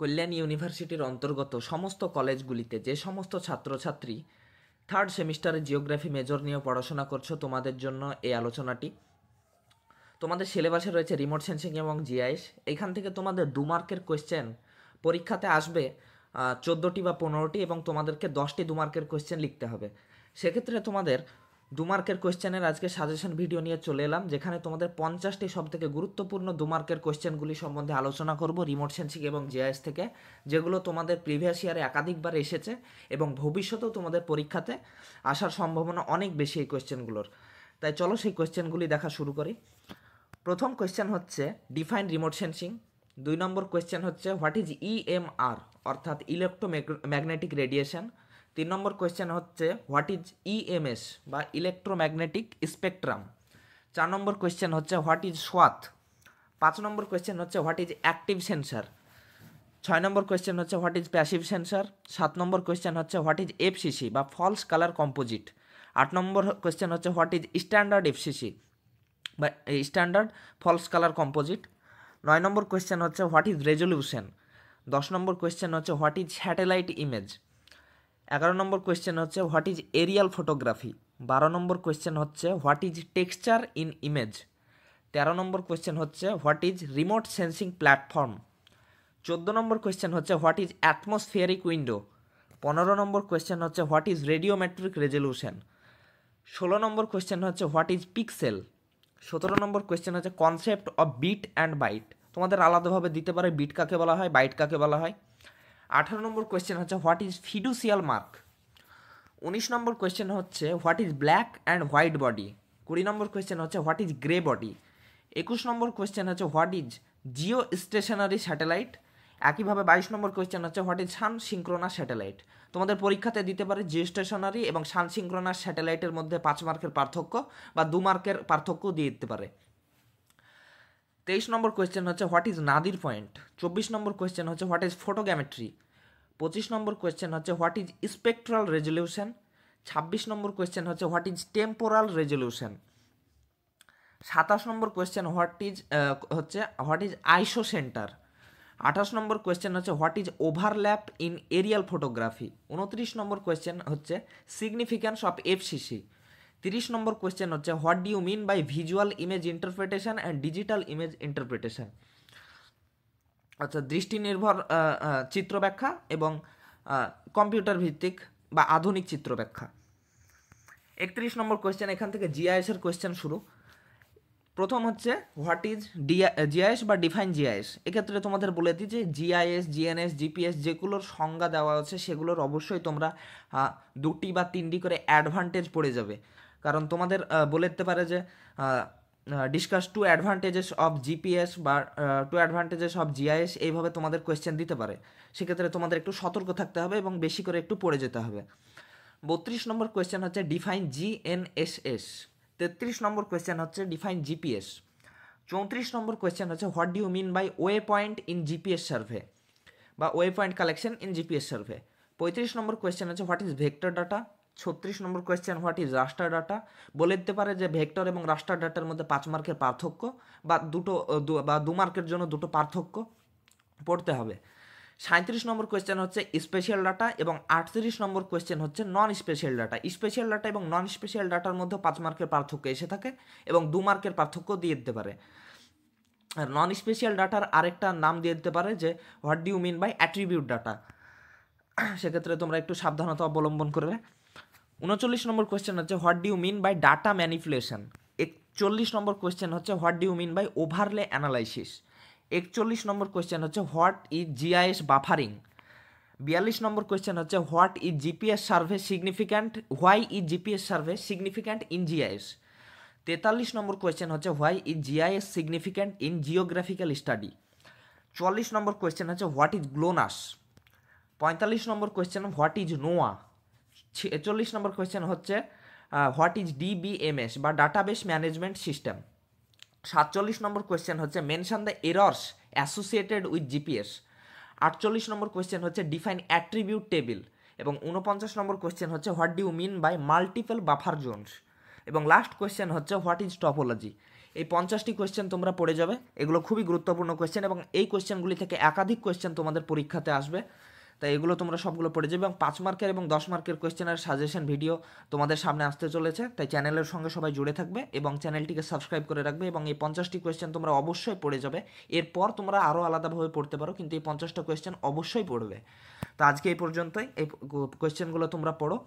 কল্যাণ ইউনিভার্সিটির অন্তর্গত সমস্ত কলেজগুলিতে যে সমস্ত ছাত্রছাত্রী থার্ড সেমিস্টারে জিওগ্রাফি মেজর নিয়ে পড়াশোনা করছো, তোমাদের জন্য এই আলোচনাটি। তোমাদের সিলেবাসে রয়েছে রিমোট সেন্সিং এবং জিআইএস। এইখান থেকে তোমাদের 2 মার্কের কোয়েশ্চেন পরীক্ষাতে আসবে 14টি বা 15টি, এবং তোমাদেরকে 10টি 2 মার্কের কোয়েশ্চেন লিখতে হবে। সেক্ষেত্রে তোমাদের 2 মার্কের কোয়েশ্চেনের আজকে সাজেশন ভিডিও নিয়ে চলে এলাম, যেখানে তোমাদের 50টি সবথেকে গুরুত্বপূর্ণ 2 মার্কের কোয়েশ্চেনগুলি সম্বন্ধে আলোচনা করব রিমোট সেন্সিং এবং জিআইএস থেকে, যেগুলো তোমাদের প্রিভিয়াস ইয়ারে একাধিকবার এসেছে এবং ভবিষ্যতেও তোমাদের পরীক্ষাতে আসার সম্ভাবনা অনেক বেশি এই কোয়েশ্চেনগুলোর। তাই চলো সেই কোয়েশ্চেনগুলি দেখা শুরু করি। প্রথম কোয়েশ্চেন হচ্ছে ডিফাইন রিমোট সেন্সিং। 2 নম্বর কোয়েশ্চেন হচ্ছে হোয়াট ইজ ইএমআর অর্থাৎ ইলেকট্রোম্যাগনেটিক রেডিয়েশন। 3 নম্বর কোয়েশ্চেন হচ্ছে হোয়াট ইজ ইএমএস বা ইলেকট্রোম্যাগনেটিক স্পেকট্রাম। 4 নম্বর কোয়েশ্চেন হচ্ছে হোয়াট ইজ সোয়াথ। 5 নম্বর কোয়েশ্চেন হচ্ছে হোয়াট ইজ অ্যাক্টিভ সেন্সার। 6 নম্বর কোয়েশ্চেন হচ্ছে হোয়াট ইজ প্যাসিভ সেন্সার। 7 নম্বর কোয়েশ্চেন হচ্ছে হোয়াট ইজ এফসিসি বা ফলস কালার কম্পোজিট। 8 নম্বর কোয়েশ্চেন হচ্ছে হোয়াট ইজ স্ট্যান্ডার্ড এফসিসি বা স্ট্যান্ডার্ড ফলস কালার কম্পোজিট। 9 নম্বর কোয়েশ্চেন হচ্ছে হোয়াট ইজ রেজলিউশন। 10 নম্বর কোয়েশ্চেন হচ্ছে হোয়াট ইজ স্যাটেলাইট ইমেজ। 11 নম্বর কোয়েশ্চেন হচ্ছে হোয়াট ইজ এরিয়াল ফটোগ্রাফি। 12 নম্বর কোয়েশ্চেন হচ্ছে what is texture in image. 13 নম্বর কোয়েশ্চেন হচ্ছে what is remote sensing platform. 14 নম্বর কোয়েশ্চেন হচ্ছে হোয়াট ইজ অ্যাটমসফিয়ারিক উইন্ডো। 15 নম্বর কোয়েশ্চেন হচ্ছে হোয়াট ইজ রেডিওমেট্রিক রেজলিউশন। 16 নম্বর কোয়েশ্চেন হচ্ছে what is pixel. 17 number question হচ্ছে concept of bit and byte. তোমাদের আলাদাভাবে দিতে পারে বিট কাকে বলা হয়, বাইট কাকে বলা হয়। 18 নম্বর কোয়েশ্চেন হচ্ছে হোয়াট ইজ ফিডুসিয়াল মার্ক। 19 নম্বর কোয়েশ্চেন হচ্ছে what is black and white body. 20 নম্বর কোয়েশ্চেন হচ্ছে হোয়াট ইজ গ্রে বডি। 21 নম্বর কোয়েশ্চেন হচ্ছে what is geostationary satellite. একইভাবে 22 নম্বর কোয়েশ্চেন হচ্ছে what is sun synchronous satellite. তোমাদের পরীক্ষাতে দিতে পারে জিও স্টেশনারি এবং সান সিঙ্ক্রোনাস স্যাটেলাইটের মধ্যে 5 মার্কের পার্থক্য বা 2 মার্কের পার্থক্য দিয়ে দিতে পারে। 23 নম্বর কোয়েশ্চেন হচ্ছে হোয়াট ইজ নাদির পয়েন্ট। 24 নম্বর কোয়েশ্চেন হচ্ছে হোয়াট ইজ ফটোগ্রামেট্রি। 25 নম্বর কোয়েশ্চেন হচ্ছে হোয়াট ইজ স্পেকট্রাল রেজলিউশন। 26 নম্বর কোয়েশ্চেন হচ্ছে হোয়াট ইজ টেম্পোরাল রেজলিউশন। 27 নম্বর question what is isocentre. 28 নম্বর কোয়েশ্চেন হচ্ছে what is overlap in aerial photography. 29 নম্বর কোয়েশ্চেন হচ্ছে সিগনিফিক্যান্স অফ এফসিসি। 30 নম্বর কোয়েশ্চেন হচ্ছে what do you mean by visual image interpretation and digital image interpretation, অর্থাৎ দৃষ্টি নির্ভর চিত্র ব্যাখ্যা এবং কম্পিউটার ভিত্তিক বা আধুনিক চিত্র ব্যাখ্যা। 31 নম্বর কোয়েশ্চেন, এখান থেকে জিআইএসের কোয়েশ্চেন শুরু। প্রথম হচ্ছে হোয়াট ইজ জিআইএস বা ডিফাইন জিআইএস। এক্ষেত্রে তোমাদের বলে দিই যে জিআইএস, জিএনএস, জিপিএস যেগুলোর সংজ্ঞা দেওয়া আছে সেগুলোর অবশ্যই তোমরা 2টি বা 3টি করে অ্যাডভান্টেজ পড়ে যাবে, কারণ তোমাদের বলে দিতে পারে যে ডিসকাস 2 অ্যাডভান্টেজেস অফ জিপিএস বা 2 অ্যাডভান্টেজেস অফ জিআইএস, এইভাবে তোমাদের কোয়েশ্চেন দিতে পারে। সেক্ষেত্রে তোমাদের একটু সতর্ক থাকতে হবে এবং বেশি করে একটু পড়ে যেতে হবে। 32 নম্বর কোয়েশ্চেন হচ্ছে ডিফাইন জিএনএসএস। 33 নম্বর কোয়েশ্চেন হচ্ছে ডিফাইন জিপিএস। 34 নম্বর কোয়েশ্চেন হচ্ছে what do you mean by waypoint in GPS survey বা waypoint collection in GPS survey. 35 নম্বর কোয়েশ্চেন হচ্ছে হোয়াট ইজ ভেক্টর ডাটা। 36 নম্বর question what is raster data. বলে দিতে পারে যে ভেক্টর এবং রাস্টার ডাটার মধ্যে 5 মার্কের পার্থক্য বা 2 মার্কের জন্য 2টো পার্থক্য পড়তে হবে। 37 নম্বর কোয়েশ্চেন হচ্ছে স্পেশাল ডাটা এবং 38 নম্বর কোয়েশ্চেন হচ্ছে নন স্পেশাল ডাটা। স্পেশাল ডাটা এবং নন স্পেশাল ডাটার মধ্যে 5 মার্কের পার্থক্য এসে থাকে এবং 2 মার্কের পার্থক্য দিয়ে দিতে পারে। আর নন স্পেশাল ডাটার আরেকটা নাম দিয়ে দিতে পারে যে what do you mean by attribute data. সেক্ষেত্রে তোমরা একটু সাবধানতা অবলম্বন করবে। 39 নম্বর কোয়েশ্চেন হচ্ছে what do you mean by data manipulation. 41 নম্বর কোয়েশ্চেন হচ্ছে what do you mean by overlay analysis. 41 নম্বর কোয়েশ্চেন হচ্ছে হোয়াট ইজ জিআইএস বাফারিং। 42 নম্বর কোয়েশ্চেন হচ্ছে what is GPS survey significant, why is GPS survey significant in GIS. 43 নম্বর question হচ্ছে why is GIS significant in geographical study. 44 number question হচ্ছে what is GLONASS. 45 number question what is NOAA. 46 number question হচ্ছে what is DBMS বা database management system. 47 number question হচ্ছে mention the errors associated with GPS. 48 number question হচ্ছে define attribute table এবং 49 number question হচ্ছে what do you mean by multiple buffer zones এবং last question হচ্ছে what is topology. এই 50টি question তোমরা পড়ে যাবে। এগুলো খুবই গুরুত্বপূর্ণ কোয়েশ্চেন এবং এই কোয়েশ্চেনগুলি থেকে একাধিক কোয়েশ্চেন তোমাদের পরীক্ষাতে আসবে। তাই এগুলো তোমরা সবগুলো পড়ে যাবে এবং 5 মার্কের এবং 10 মার্কের কোয়েশ্চেনের সাজেশন ভিডিও তোমাদের সামনে আসতে চলেছে। তাই চ্যানেলের সঙ্গে সবাই জুড়ে থাকবে এবং চ্যানেলটিকে সাবস্ক্রাইব করে রাখবে এবং এই 50টি কোয়েশ্চেন তোমরা অবশ্যই পড়ে যাবে। এরপর তোমরা আরও আলাদাভাবে পড়তে পারো, কিন্তু এই 50টা কোয়েশ্চেন অবশ্যই পড়বে। তো আজকে এই পর্যন্তই। এই কোয়েশ্চেনগুলো তোমরা পড়ো।